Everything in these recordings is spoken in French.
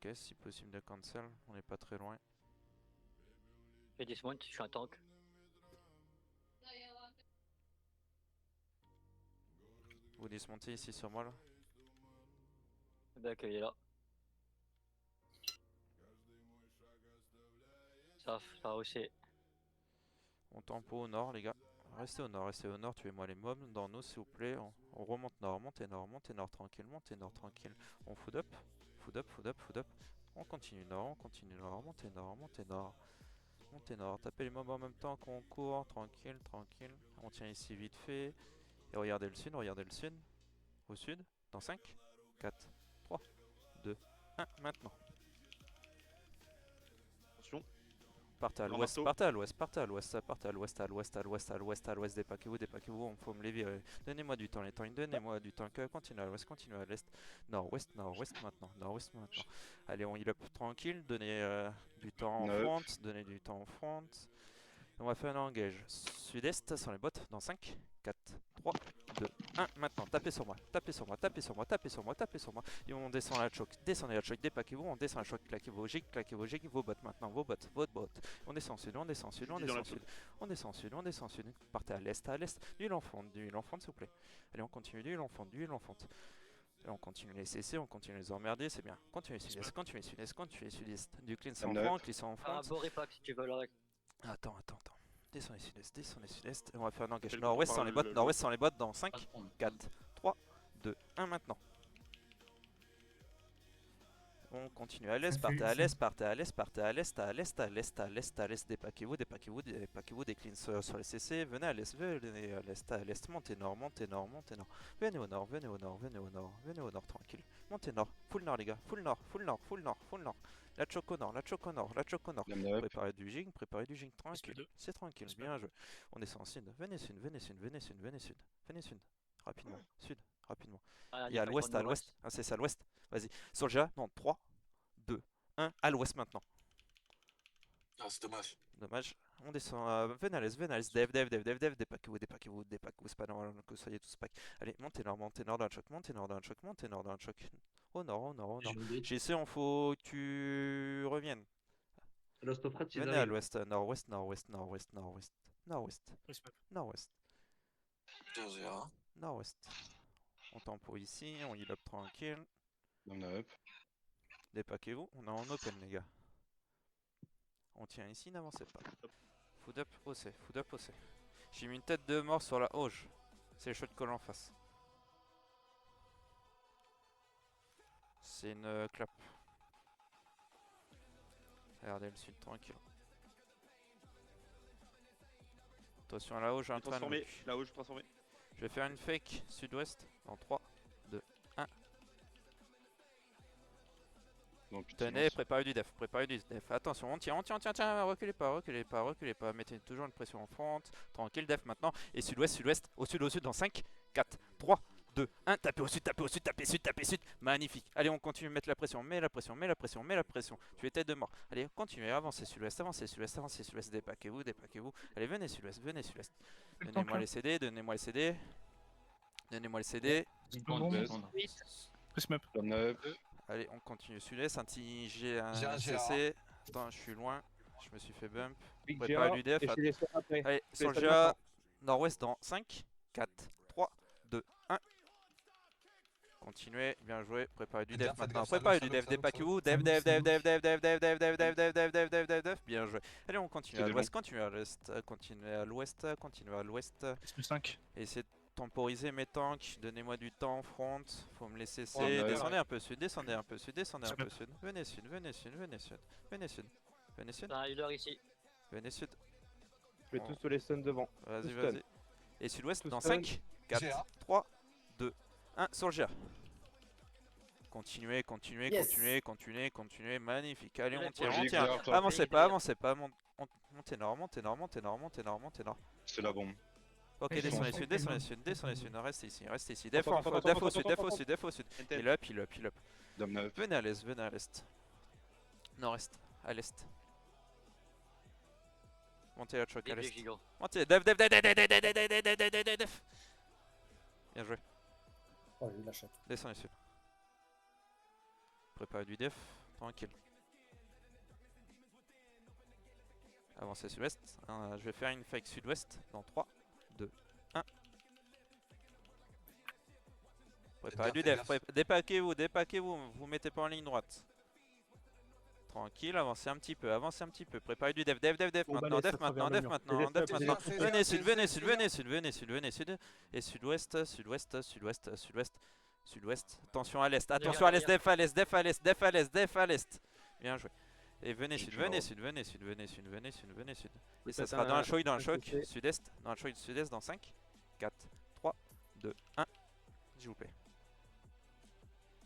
Ok, si possible de cancel, on n'est pas très loin. Je dismount, je suis un tank. Vous dismontez ici sur moi là. Le bac il est là. Ça va aussi. On tempo au nord les gars. Restez au nord, tuez-moi les mobs dans nous s'il vous plaît. On remonte nord, montez nord tranquille, montez nord tranquille. On food up, food up, food up, food up. On continue nord, montez nord, montez nord. Montez nord, tapez les mobs en même temps qu'on court, tranquille, tranquille. On tient ici vite fait. Et regardez le sud, regardez le sud. Au sud, dans 5, 4, 3, 2, 1, maintenant. Attention. Partez à Grand l'ouest, marteau. partez à l'ouest, partez à l'ouest, partez à l'ouest, à l'ouest, à l'ouest, à l'ouest, à l'ouest, dépaquez-vous, on faut me les virer. Donnez-moi du temps, les temps, donnez-moi du temps, que continuez à l'ouest, continuez à l'est, nord-ouest, nord-ouest maintenant, nord-ouest maintenant. Allez, on heal up tranquille, donnez du temps en front, donnez du temps en front. On va faire un engage sud-est sur les bottes dans 5, 4, 3, 2, 1. Maintenant, tapez sur moi, tapez sur moi, tapez sur moi, tapez sur moi, tapez sur moi. Et on descend la choc, descendez la choc, dépaquez-vous, on descend la choc, claquez vos gigs, vos bottes maintenant, vos bottes, votre botte. On descend sud, on descend sud, on descend sud, on descend sud, on descend sud. Partez à l'est, du l'enfant, s'il vous plaît. Allez, on continue du l'enfant, du l'enfant. Et on continue les CC, on continue les emmerder, c'est bien. Continuez sud-est, continuez sud-est, continuez sud-est. Du clean sans front, clean sans front. Un beau repack si tu veux là. Attends. Descendez sud-est, et on va faire un engage nord-ouest sans les bottes, nord-ouest sans les bottes dans 5, 4, 3, 2, 1 maintenant. On continue à l'est, partez à l'est, partez à l'est, partez à l'est, à l'est, à l'est, à l'est, à l'est, dépaquez-vous, des cleans sur les CC, venez à l'est, à l'est, montez nord, montez nord, montez nord, venez au nord, venez au nord, venez au nord, venez au nord tranquille, montez nord, full nord les gars, full nord, full nord, full nord, full nord, la choc au nord, la choc au nord, la choc au nord, préparez du jing tranquille, c'est tranquille, bien joué, on descend en sud, venez sud, venez sud, venez sud, venez sud, venez sud, rapidement, sud, rapidement. Il y a à l'ouest, ah c'est ça à l'ouest, vas-y, Soldier, non, 3, 2, 1, à l'ouest maintenant. Ah, c'est dommage. Dommage, on descend, venez à l'est, dépaquez-vous, c'est pas normal que vous soyez tous pack. Allez, montez nord dans le choc, montez nord dans le choc. Au nord. JC, on faut que tu reviennes. Venez à l'ouest, nord-ouest. On tempo ici, on heal up tranquille. Dépaquez-vous, on est en open les gars. On tient ici, n'avancez pas. Food up, OC. J'ai mis une tête de mort sur la auge. C'est le shot call en face. C'est une clap. Regardez le sud tranquille. Attention à la auge, j'ai un train de... La auge transformée. Je vais faire une fake sud-ouest dans 3, 2, 1. Tenez, préparez du def. Attention, on tient, reculez pas. Mettez toujours une pression en front. Tranquille, def maintenant. Et sud-ouest, au sud dans 5, 4, 3, 2, 1. Tapez au sud. Magnifique. Allez, on continue de mettre la pression. Mets la pression. Tu es tête de mort. Allez, continuez, avancez sud-ouest. Dépaquez-vous. Allez, venez sud-ouest. Donnez-moi les CD. Prism up. Allez, on continue sud-est, un petit G, un CC. Attends, je suis loin, je me suis fait bump. Préparez du def. Allez, Soldier, nord-ouest dans 5, 4, 3, 2, 1. Continuez, bien joué. Préparez du def maintenant. Préparez du def, dépaquez-vous. Def. Bien joué. Allez, on continue à l'ouest, continuez à l'ouest. Prism 5. Essayez de temporiser mes tanks, donnez-moi du temps en front, faut me laisser cesser, descendez un peu sud. Venez sud. Un healer ici. Venez sud. Je mets tous sur les stuns devant. Vas-y. Et sud-ouest dans 5, 4, 3, 2, 1, sur le GA. Continuez, magnifique. Allez, on tient. Avancez pas. Montez nord. C'est la bombe. Ok, descendez sud, restez ici. Def au sud. Heal up. Venez à l'est. Nord-est, à l'est. Montez la choc à l'est. Montez, def. Bien joué. Oh, j'ai eu la chatte. Descendez sud. Préparez du def, Tranquille. Avancez sud-ouest. Je vais faire une fake sud-ouest dans 3, 2, 1. Préparez du Fais def. gaffe. Dépaquez-vous. Vous mettez pas en ligne droite. Tranquille, avancez un petit peu, Préparez du def. Bon, bah, Maintenant, laisse, def ça travers maintenant, le mur. Laisse, def maintenant. fais Venez gaffe, sud, fais venez gaffe, sud, fais venez gaffe. sud, venez sud. Et sud-ouest, sud-ouest. Attention à l'est, attention à l'est, def à l'est. Bien joué. Et venez J'ai sud, plus venez l'ordre. sud. Et ça sera dans un choc, sud-est, dans un choc sud-est dans 5, 4, 3, 2, 1. S'il vous plaît.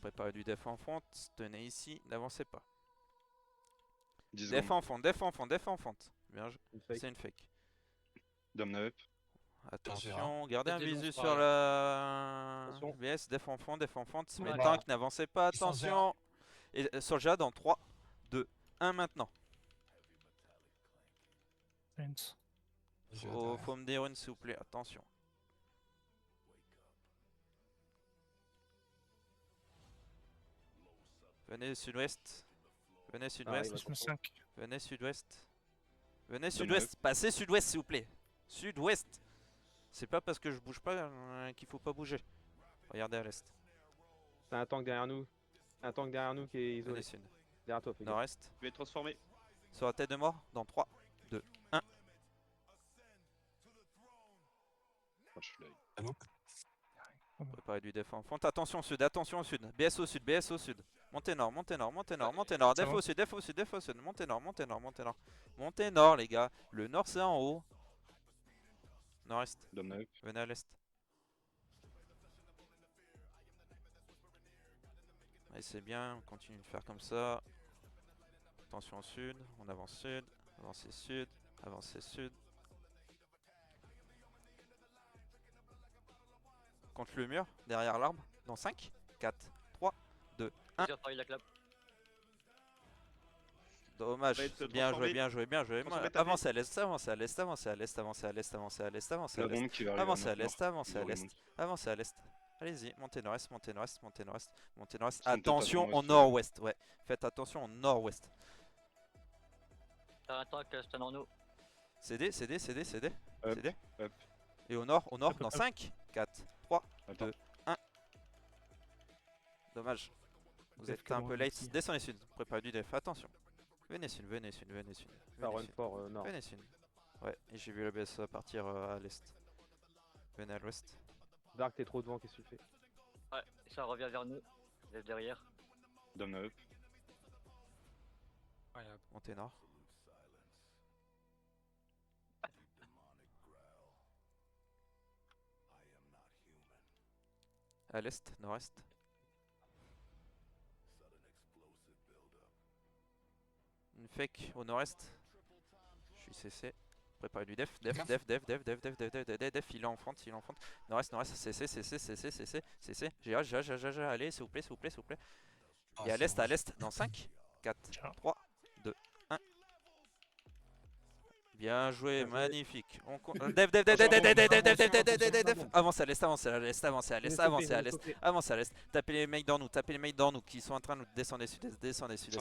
Préparez du def en fonte, tenez ici, n'avancez pas. 10 Def secondes. en fonte. Bien joué. Une fake. C'est une fake. Dom up. Attention, gardez un Faites des visu monstres, sur ouais. la Attention. BS, def en fonte. Mais Ouais. tank, n'avancez pas, Ils sont attention. Et sur le jade dans 3, 2, 1 maintenant. Faut me dire une s'il vous plaît, attention. Venez sud-ouest. Venez sud-ouest. Venez sud-ouest. Venez sud-ouest. Passez sud-ouest s'il vous plaît. Sud-ouest. C'est pas parce que je bouge pas qu'il faut pas bouger. Regardez à l'est. T'as un tank derrière nous. Un tank derrière nous qui est isolé. Venez sud. Derrière toi, fais gaffe. Nord-est. Je vais être transformé. Sur la tête de mort dans 3, 2, 1. Oh, je suis là. Allô. Préparez du def en fonte. Attention au sud. BS au sud. Montez nord. Def au sud. Montez nord les gars. Le nord c'est en haut. Nord-est. Dom up. Venez à l'est. Allez, c'est bien, on continue de faire comme ça. Attention au sud, on avance sud, avancez sud. Contre le mur, derrière l'arbre, dans 5, 4, 3, 2, 1. J'ai reparlé la clap. Dommage, Va être bien transformé. joué. Transformé, tapé. Avancez à l'est. La bombe qui va arriver. Avancez à nord. l'est, avancez à Nord, l'est, remonte. avancez à l'est. Allez-y, montez nord-est. Ils sont peut-être Attention à au nord-est, nord-ouest, ouais. Faites attention au nord-ouest. T'as un tank, stand en nous. CD. Hop, hop. Et au nord, dans 5, 4, 3, Attends. 2, 1. Dommage. Vous êtes un peu late. Descendez sud, préparez du def, attention. Venez sud. Ça run fort nord. Venez sud. Ouais, et j'ai vu le BSA partir à l'est. Venez à l'ouest. Dark, t'es trop devant, qu'est-ce que tu fais? Ouais, ça revient vers nous. Lève derrière. Dom up. Montez nord. À l'est, nord-est. Une fake au nord-est. Je suis CC. Préparez du def. Def. Il est en fente. Nord-est. CC. GH. Allez, s'il vous plaît. Et à l'est, dans 5, 4, 3, 2, 1. Bien joué, magnifique. Def. Avancez à l'est. Tapez les mecs dans nous qui sont en train de nous descendre sud-est. Descendez sud-est.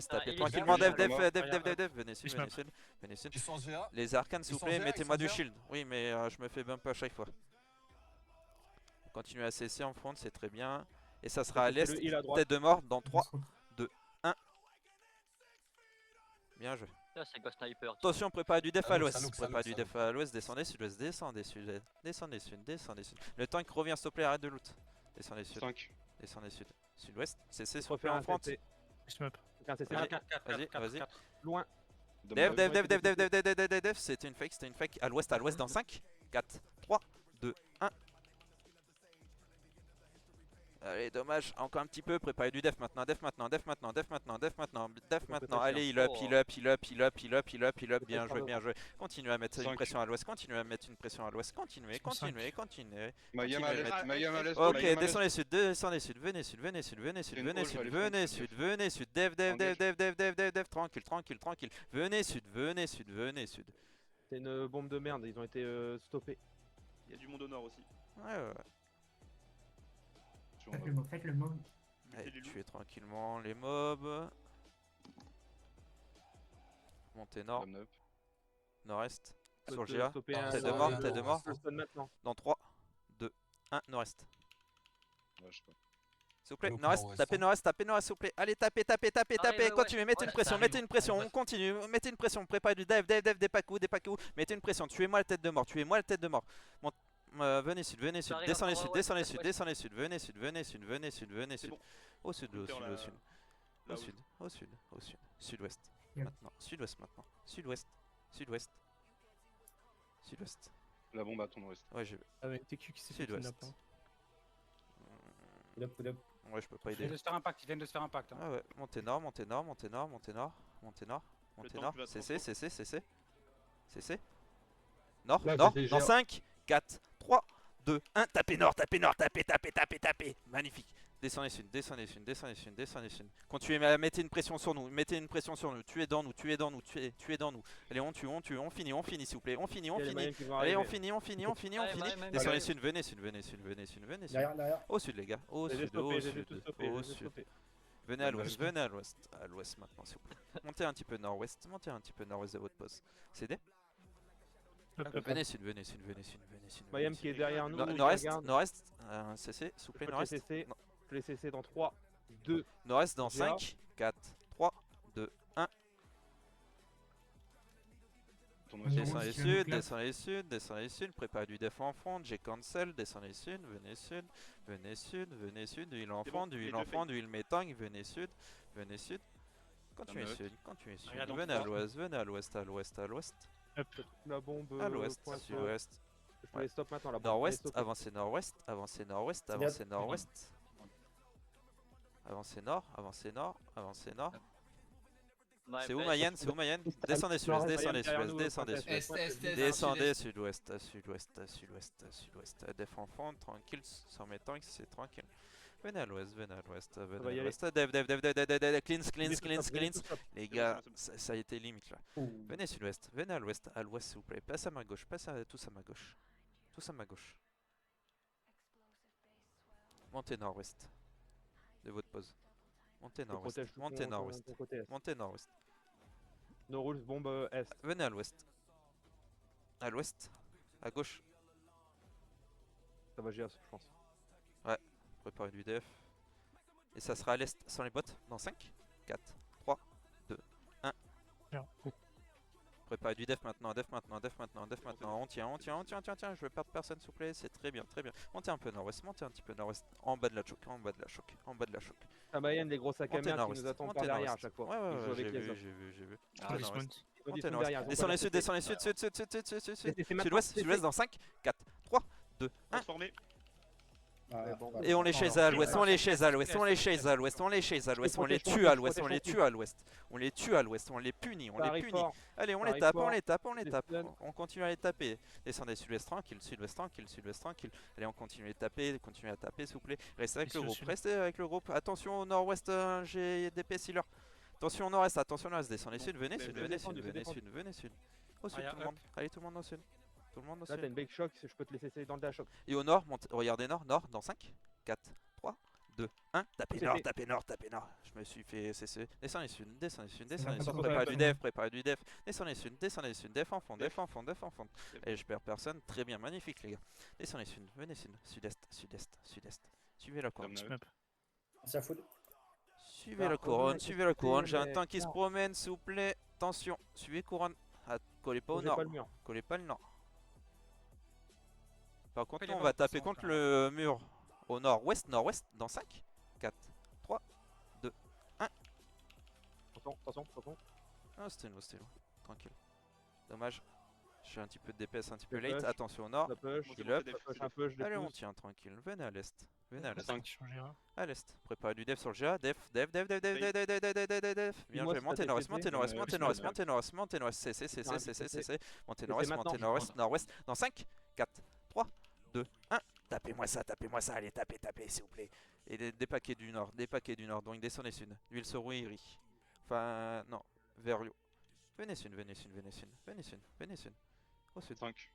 Tapez il est tranquillement. bien, Def. bien. Venez sud. Ils sont GA. Les arcanes, s'il vous Ils sont plaît, GA, mettez-moi ils du sont shield. Oui, mais je me fais bump à chaque fois. Continuez à CC en front, c'est très bien. Et ça sera à l'est, Le heal à droite. tête de mort dans 3, 2, 1. Bien joué. Là, c'est Ghost Sniper. Attention, préparez du def à Ça look, l'ouest. ça look, Préparez du ça def à l'ouest, descendez sud-ouest, descendez sud. Le tank revient, s'il te plaît, arrête de loot. Descendez sud, 5. sud-ouest. CC, s'il vous Faut plaît, faire en un front. CC. Un CC. Vas-y, vas-y. Loin. Dom Def, up. def. C'était une fake. À l'ouest dans 5, 4, 3, 2, 1. Allez, dommage, encore un petit peu, préparez du def maintenant. Allez, heal up, bien joué. Continuez à mettre une pression à l'ouest, continuez. Mayhem à l'est. Mayhem à l'est. Ok, Mayhem à l'est. descendez sud, venez sud, def, tranquille. Venez sud. C'est une bombe de merde, ils ont été stoppés. Il y a du monde au nord aussi. Ouais. le mob, faites le mob. Allez, tuez tranquillement les mobs. Montez nord. Dom 9. Nord-est. Sur le Peut-être GA. stopper un- Tête de ça mort, va, tête de on mort. Je le stun maintenant. Dans 3, 2, 1, nord-est. Ouais, je sais pas. S'il vous plaît, Le nord-est, nord-ouest, tapez hein. nord-est, tapez nord-est, s'il vous plaît. Allez, tapez, tapez, tapez, Arrive, tapez. ouais. Continuez, mettez une Ouais, pression, ça mettez arrive. une pression. Allez, On continue, mettez une pression. Préparez du dive, des pakou. Mettez une pression. Tuez-moi la tête de mort, tuez-moi la tête de mort. Venez sud, venez sud. arrive Descendez encore, sud, ouais, descendez ouais, sud, ouais. descendez sud. Venez sud, venez sud, venez sud, venez C'est sud. bon. Au sud, au Counter sud, là- au sud. Au là où- sud, au sud, au sud. Sud-ouest. Yep. Maintenant. Sud-ouest maintenant. Sud-ouest. Sud-ouest. Sud-ouest. La bombe à ton ouest. Ouais, j'ai vu. Avec TQ qui s'est fait Sud-ouest. kidnap. Ouais, je peux pas Ils viennent aider. de se faire impact, ils viennent de se faire impact. Hein. Ah ouais, montez nord, montez nord, montez nord, montez nord, montez nord, montez temps nord. que tu vas CC, trop CC, CC. CC. Nord, Là, nord, j'ai dans GA. 5, 4, 3, 2, 1. Tapez nord, tapez nord, tapez, tapez, tapez, tapez. Magnifique. Descendez sud, descendez sud, descendez sud, descendez sud. Continuez, mettez une pression sur nous, mettez une pression sur nous. Tuez dans nous, tuez dans nous, tuez dans nous. Allez, on tue, on finit s'il vous plaît. On finit, Il y on a les finit. Mayhem qui vont Allez, arriver. on finit, on finit, on finit, on Allez, finit. Mayhem, Descendez Mayhem. sud, venez sud, venez sud, venez sud, venez sud. Derrière. Au sud les gars, au Je les ai sud, au stoppés, je les ai sud, tous stoppés, je au les ai sud. stoppés. Venez à Bah, l'ouest, venez à l'ouest maintenant s'il vous plaît. Montez un petit peu nord-ouest, montez un petit peu nord-ouest de votre poste. CD. Venez sud, venez sud, venez sud, venez sud. Mayhem qui est derrière nous. qui Nord-est, regarde. nord-est, CC, s'il vous Je plaît, peux te nord-est. les CC. Je les CC dans 3, 2. Nord-est dans Géa. 5, 4, 3, 2, 1. Ton On ouest. est Descendez Nord-ouest, il y a sud, un clap. descendez sud, descendez sud. Préparez du def en front, j'ai cancel, descendez sud, venez sud, venez sud, venez sud. D'huile en C'est front, bon, d'huile les en deux front, d'huile métang, venez sud, venez sud. Continuez Note. sud, continuez sud. Regarde en Venez à trois. l'ouest, venez à l'ouest, à l'ouest, à l'ouest. La bombe. À l'ouest, point sud-ouest. Je peux les stop maintenant. La bombe. Nord-ouest, Je peux les avancez nord-ouest, avancez nord-ouest, C'est avancez bien. nord-ouest. Avancez nord, avancez nord, avancez nord. Ouais, C'est où ouais. Mayenne? C'est où Mayenne? Descendez sud-ouest, descendez sud-ouest, descendez sud-ouest. Descendez sud-ouest, à sud-ouest, à sud-ouest, à sud-ouest. Def en front, tranquille, sans mes tanks, c'est tranquille. Venez à l'ouest, venez à l'ouest, va venez y à aller. l'ouest. Dev, cleanse, Venez cleanse, tout cleanse, stop, venez cleanse. tout stop. Les bon, gars, c'est ça a été limite là. Venez sud-ouest, venez à l'ouest, s'il vous plaît. Passe à ma gauche, passe à tous à ma gauche. Tous à ma gauche. Montez nord-ouest de votre pose. Montez Je nord-ouest, protège tout montez ton- nord-ouest, ton côté est. montez nord-ouest. No rules, bombe est. Venez à l'ouest. À l'ouest, à gauche. Ça va GA, je pense. Préparez du def. Et ça sera à l'est sans les bottes dans 5, 4, 3, 2, 1. Préparez du def maintenant, def maintenant, def maintenant, def maintenant. On tient, on tient, on tient, tiens, tiens. Je veux perdre personne s'il vous plaît. C'est très bien, très bien. Montez un peu nord-ouest, montez un petit peu nord-ouest. En bas de la choc, en bas de la choc, en bas de la choc. Ah Mayhem, les gros sacs à Montez merde qui nord-ouest, nous attendent montez par derrière à nord-ouest. chaque fois. Ouais, Ils ouais, jouent ouais, avec j'ai les vu, autres. j'ai vu. Ah, Montez nord-ouest. Ils sont Montez derrière, nord-ouest. ils ont Descendez pas sud, la descendez sud, sud, sud, sud, sud, sud, sud. CC maintenant, Sud-ouest, CC. sud-ouest dans 5, 4, 3, 2, 1. Transformé. Et on les chase à l'ouest, on les chase à l'ouest, on les chase à l'ouest, on les chase à l'ouest, on les tue à l'ouest, on les tue à l'ouest, on les tue à l'ouest, on les punit, on Ça les arrive punit. fort. Allez, on Ça les arrive tape, fort. on les tape, on les Les tape. stun. On continue à les taper. Descendez sud-ouest tranquille, sud-ouest tranquille, sud-ouest tranquille. Allez, on continue à les taper, continuez à taper s'il vous plaît. Restez avec le Ici au groupe, sud. restez avec le groupe. Attention au nord-ouest, j'ai des sealers. Attention au nord-est, attention au nord-est, descendez sud, venez sud, venez sud, venez sud, venez sud. Au sud Arrière, tout le monde, allez tout le monde au sud. Tout le monde au Là, t'as sud. une big shock, je peux te laisser dans le dash shock. Et au nord, regardez nord, nord dans 5, 4, 3, 2, 1. Tapez CC. nord, tapez nord, tapez nord. Je me suis fait CC. Descendez sud, descendez sud, descendez pas sud. trop Préparez grave, du ça def, préparez du def. Descendez sud, def en fond, def en fond, def en fond. Et je perds personne, très bien, magnifique les gars. Descendez sud, venez sud, sud-est, sud-est, sud-est. Suivez la couronne. Dom 9. Suivez la couronne, suivez la couronne. J'ai un mais- tank qui se promène, s'il vous plaît. Attention, suivez couronne. Ah, collez pas au Bougez nord. pas le mur. Collez pas le nord. Par contre, Fais nous, les on va bancs, taper ça, contre quand le mur au nord-ouest, nord-ouest, dans 5, 4, 3, 2, 1. Attention, attention, attention. Ah, c'était loin, tranquille. Dommage. Je suis un petit peu de DPS, un petit peu Je late. push. Attention au nord. La push, Bon, Heal c'est up. bon, la c'est push def. un peu, je les Allez, on pousse. tient tranquille. Venez à l'est. Venez à l'est. 5. Changer un. À l'est. Préparez du dev sur le GA. Def. Bien Dis-moi joué. si Montez t'as nord-ouest, TCC. montez nord-ouest, Ouais, montez ouais, nord-ouest, ouais. montez nord-ouest, montez nord-ouest. CC. Montez nord-ouest, maintenant. montez nord-ouest, nord-ouest. Dans 5, 4, 3, 2, 1. Tapez-moi ça. Allez, tapez, s'il vous plaît. Et des paquets du nord, Donc descendez sud. Huile sur Rouiri. Enfin, non. Vers Lyon. Venez sud. Au sud. 5.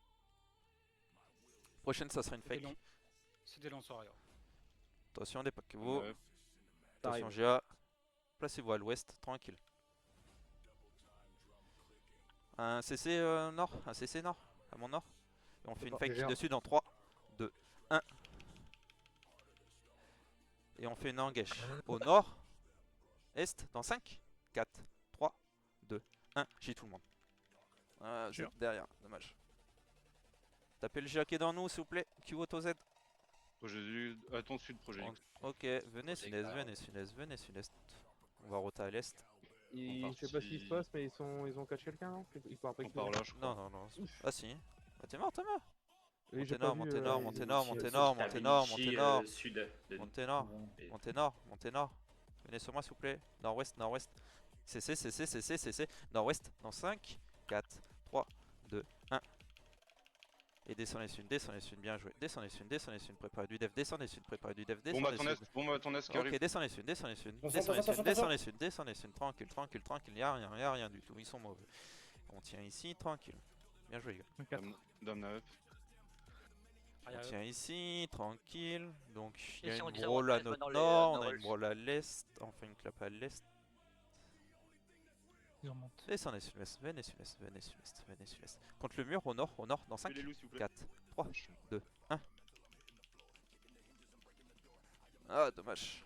Prochaine, ça sera une C'est des fake. longs. C'est des longs soirées. Attention, dépaquez-vous. Ouais. Ça Attention, arrive. GA. Placez-vous à l'ouest, tranquille. Un CC nord, un CC nord, à mon nord. Et on fait une pas, fake j'ai un. dessus dans 3, 2, 1. Et on fait une engage au nord, est, dans 5, 4, 3, 2, 1. J'ai tout le monde. Ah, Sûr. Z derrière, dommage. Tapez le GA qui est dans nous, s'il vous plaît. Q auto Z. Oh, Jésus, à ton sud, projet X. Ok, venez sud-est, venez sud-est, venez sud-est. On va roter à l'est. Je sais pas ce qui se passe, mais ils ont catch quelqu'un, non? Ils sont après On qui? part là, je crois. Non, non, non. Ah si. Ah t'es mort, t'es mort. Oui, j'ai Montez pas nord, vu, montez nord, montez nord, Vinci, montez ceux nord, qui montez tapent nord, Vinci, montez nord. sud de Montez nord, et- montez nord, montez nord. Venez sur moi s'il vous plaît. Nord-ouest, nord-ouest. CC, CC, CC, CC. Nord-ouest dans 5, 4, 3, 2, 1. Et descendez sud, bien joué. Descendez sud, préparez du dev, descendez sud, préparez du dev, Bombe à descendez ton sud. est, bombe à ton est qui Ok, arrive. descendez sud, descendez sud, Attention, descendez attention, sud, descendez sud, descendez sud, tranquille, tranquille, tranquille, y'a rien du tout, ils sont mauvais. On tient ici, tranquille. Bien joué, les gars. Dame 9. On tient ici, tranquille. Donc il y a Ici, on une dit ça, brawl on à reste notre dans les, nord, on a Norwalks. une brawl à l'est, enfin une clap à l'est. Ils remontent. Descendez sur l'est, venez sur l'est, venez sur l'est, venez sur l'est. Contre le mur, au nord, dans 5, Fais les loups, s'il vous plaît. 4, 3, 2, 1. Ah, dommage.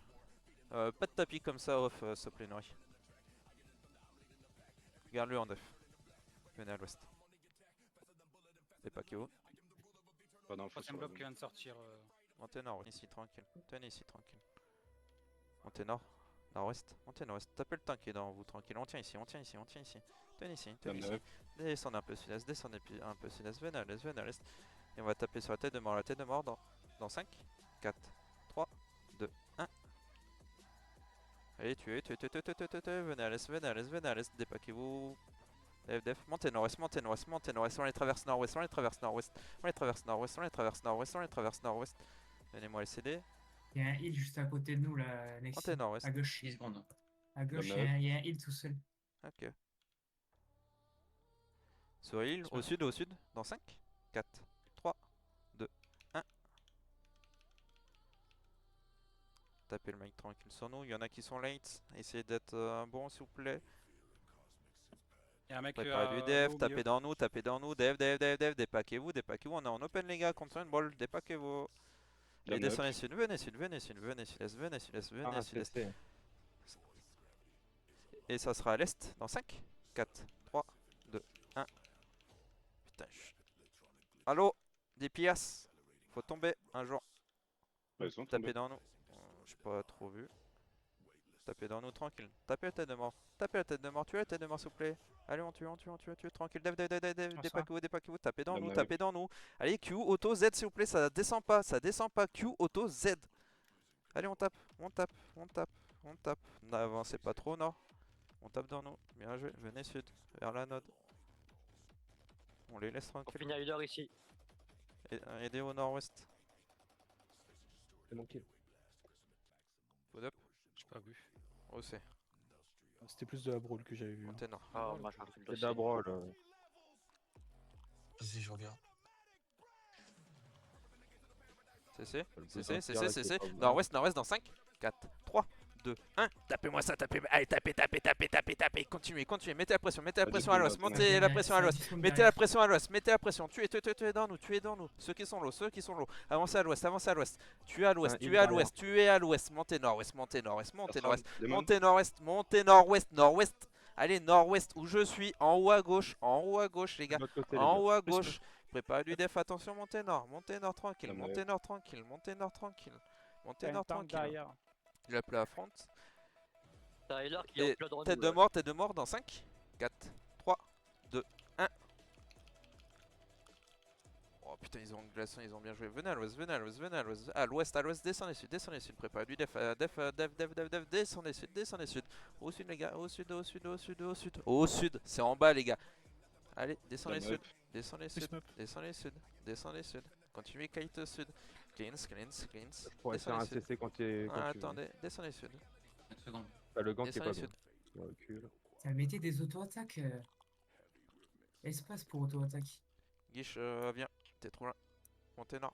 Pas de tapis comme ça off, s'il te plaît, Nori. Regarde-le en def. Venez à l'ouest. Et pas KO. Pas d'infos Troisième sur la bloc qui bombe. vient de sortir. Montez nord, ici tranquille. Tenez ici tranquille. Montez nord, nord-ouest, montez nord-ouest. Tapez le tank qui est dans vous tranquille. On tient ici, on tient ici, on tient ici. Tenez ici, tenez Dame ici. 9. Descendez un peu sud-est, descendez un peu sud-est, venez à l'est, venez à l'est. Et on va taper sur la tête de mort dans 5, 4, 3, 2, 1. Allez, tuez, venez à l'est, venez à l'est, venez à l'est. Dépaquez-vous. Def, montez nord-ouest, montez nord-ouest, montez nord-ouest. On les traverse nord-ouest, on les traverse nord-ouest. On les traverse nord-ouest, on les traverse nord-ouest, on les traverse nord-ouest. Donnez-moi LCD. Il y a un heal juste à côté de nous, là, Nexi. Montez nord-ouest. À gauche. 10 secondes. À gauche, Dame il y a un heal tout seul. Ok. Sur île, au sud, dans 5, 4, 3, 2, 1. Tapez le mec tranquille sur nous. Il y en a qui sont late. Essayez d'être bon, s'il vous plaît. Il y a un mec Préparez du dev, tapez dans nous, dev, dépaquez-vous, dépaquez-vous. On est en open, les gars, contre une ball, dépaquez-vous. Allez, Dame 9. descendez sud, venez sud, venez sud, venez sud-est, venez sud-est, venez Ah, sud-est. c'est. Et ça sera à l'est dans 5, 4, 3, 2, 1. Putain, Allo, des piastres. Faut tomber un jour. Ouais, ils sont Tapez tombés. dans nous. J'ai pas trop vu. Tapez dans nous tranquille. Tapez la tête de mort. Tapez la tête de mort. Tuez la tête de mort, s'il vous plaît. Allez, on tue, tranquille. Dev, dépaquez-vous, dépaquez-vous. Tapez dans Dame nous, 9. tapez dans nous. Allez, Q, auto, Z, s'il vous plaît. Ça descend pas, ça descend pas. Q, auto, Z. Allez, on tape, on tape, on tape, on tape. N'avancez pas trop, nord. On tape dans nous. Bien joué. Venez sud, vers la node. On les laisse On tranquilles. finit à 1h ici. Aidez au nord-ouest. C'est mon kill. Food up. J'ai pas vu. Oh, c'est. C'était plus de la brawl que j'avais vu. Montez nord. Ah, moi, je C'est de la brawl. Vas-y, je regarde. CC, Le CC, plus CC, inspiré, CC. c'est pas bon. Nord-ouest, nord-ouest dans 5, 4, 3, 2, 1. Tapez-moi ça, tapez. Allez, tapez. Continuez. Mettez la pression à Vas-y, l'ouest. bombe, Montez la pression à l'ouest. Mettez Mettez la pression à l'ouest. Mettez la pression. Tuez dans nous. Ceux qui sont low. Avancez à l'ouest. Tuez à l'ouest. Tuez à l'ouest. Montez nord-ouest. Montez nord-ouest. Allez, nord-ouest où je suis. En haut à gauche, les gars. De l'autre côté, les En gars. haut à gauche. Préparez du def. Attention, montez nord tranquille. Dame Montez nord tranquille. derrière. Il a appelé à front. Tyler qui est en Et plein droit tête nous, de mort dans 5, 4, 3, 2, 1. Oh putain, ils ont glaçon, ils ont bien joué. Venez à l'ouest. À l'ouest, descendez sud. Préparez du def, descendez sud. Au sud, les gars, au sud. C'est en bas, les gars. Allez, descendez Dame sud. 9. Descendez sud. Continuez kite sud. Cleans. Pour faire un CC quand tu es. Ah, attendez, descendez sud. 5 secondes. T'as le gant qui est pas Descendez bon. sud. Ouais, recule. Ça mettait des auto-attaques. Espace pour auto-attaque. Guiche, viens, t'es trop loin. Montez nord.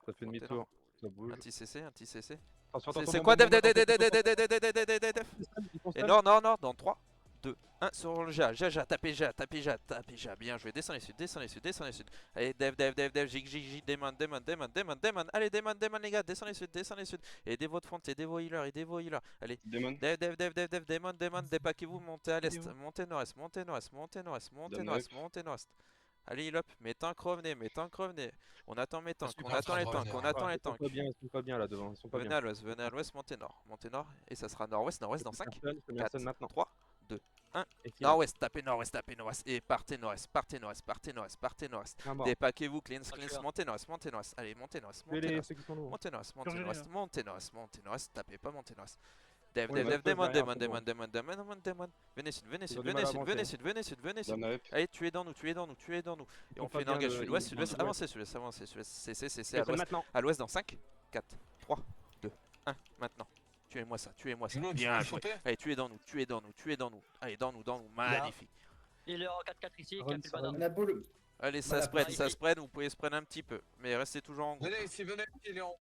Ça fait demi-tour. Ça bouge. Anti-CC, anti-CC. Attention, C'est quoi Def, Def, Def, Def, Def, Def, Def, Def, Def, Def, Def, Def. Et nord, nord, nord, dans 3, 2, 1, sur le Ja, tapez Ja, tapez Ja, tapez Ja, bien joué, descendez sud, descendez sud, descendez sud. Allez, Dev, Dev, Dev, Dev, Jig, démon, démon, démon, démon, démon. Allez, démon, démon, les gars, descendez sud, descendez sud. Aidez votre front, aidez vos healers, aidez vos healers. Allez, Démon. Dev, Dev, Dev, Dev, Dev, démon, démon, dépaquez-vous, montez à l'est, montez nord-est, montez nord-est, montez nord-est, montez nord-est, montez nord-est. Allez, heal up, mes tanks revenez, mes tanks revenez. On attend mes tanks, on attend les tanks, on attend les tanks. Ils sont pas bien là devant, ils sont pas Venez bien. à l'ouest, montez nord, et ça sera nord-ouest, nord-ouest dans 5, Personne 4, maintenant. 3, 2, 1. Et qui Nord-ouest, tapez nord-ouest, et partez nord-est, partez nord-est, partez nord-est, partez nord-est. est mort. Dépaquez-vous, cleanse, Ah, cleanse, tu vois. montez nord-est, montez nord-est. Allez, montez nord-est, montez Tuez-les, nord-est, ceux qui sont lourds. montez nord-est, montez Purgez-les, nord-est, hein. montez nord-est, montez nord-est, tapez pas, montez nord-est. Dev, Ouais, dev, mais dev, pose démon, derrière, démon, c'est démon, bon. démon, démon, démon, démon. Venez sud, venez sud, Ils ont du venez mal à sud, avancer, venez hein. sud, venez sud, venez sud. Dans 9. Allez, tuez dans nous, tuez dans nous, tuez dans nous. Et sont on pas fait une bien engage de- sud-ouest, ils- sud-ouest, ouais. avancez sud-ouest, avancez sud-ouest, c'est à Personne l'ouest. maintenant. À l'ouest dans 5, 4, 3, 2, 1, maintenant. Tuez-moi ça, tuez-moi ça. Juno, tu Bien peux joué. choper? Allez, tuez dans nous, tuez dans nous, tuez dans nous. Allez, dans nous, magnifique. Il est en 4-4 ici, qui a Run, fait le banner. On a beau le. Allez, Voilà, ça pareil. spread, vous pouvez spread un petit peu. Mais restez toujours en groupe. Venez ici, venez, il est en